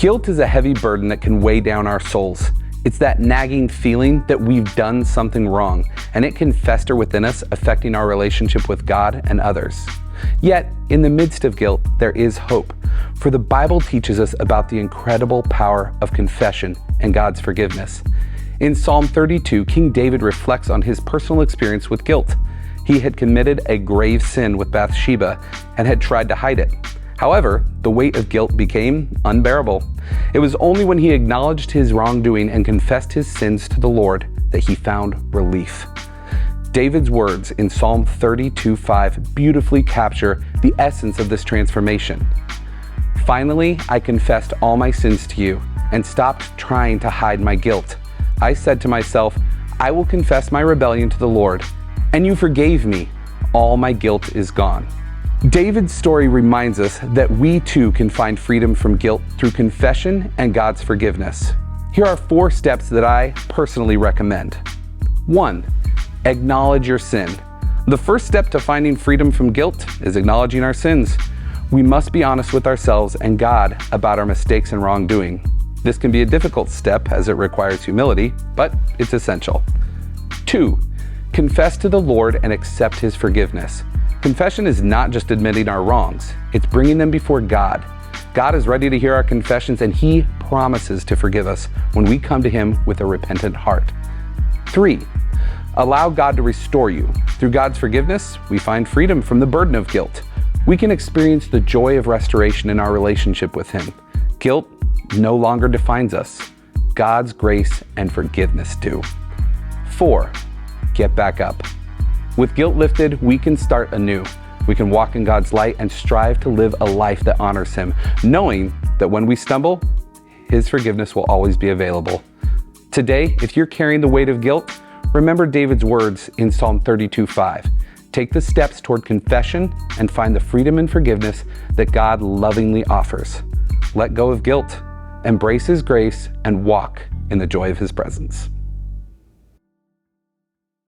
Guilt is a heavy burden that can weigh down our souls. It's that nagging feeling that we've done something wrong, and it can fester within us, affecting our relationship with God and others. Yet, in the midst of guilt, there is hope, for the Bible teaches us about the incredible power of confession and God's forgiveness. In Psalm 32, King David reflects on his personal experience with guilt. He had committed a grave sin with Bathsheba and had tried to hide it. However, the weight of guilt became unbearable. It was only when he acknowledged his wrongdoing and confessed his sins to the Lord that he found relief. David's words in Psalm 32:5 beautifully capture the essence of this transformation. Finally, I confessed all my sins to you and stopped trying to hide my guilt. I said to myself, I will confess my rebellion to the Lord, and you forgave me. All my guilt is gone. David's story reminds us that we too can find freedom from guilt through confession and God's forgiveness. Here are 4 steps that I personally recommend. 1. Acknowledge your sin. The first step to finding freedom from guilt is acknowledging our sins. We must be honest with ourselves and God about our mistakes and wrongdoing. This can be a difficult step as it requires humility, but it's essential. 2. Confess to the Lord and accept His forgiveness. Confession is not just admitting our wrongs, it's bringing them before God. God is ready to hear our confessions, and He promises to forgive us when we come to Him with a repentant heart. 3. Allow God to restore you. Through God's forgiveness, we find freedom from the burden of guilt. We can experience the joy of restoration in our relationship with Him. Guilt no longer defines us. God's grace and forgiveness do. 4. Get back up. With guilt lifted, we can start anew. We can walk in God's light and strive to live a life that honors Him, knowing that when we stumble, His forgiveness will always be available. Today, if you're carrying the weight of guilt, remember David's words in Psalm 32:5. Take the steps toward confession and find the freedom and forgiveness that God lovingly offers. Let go of guilt, embrace His grace, and walk in the joy of His presence.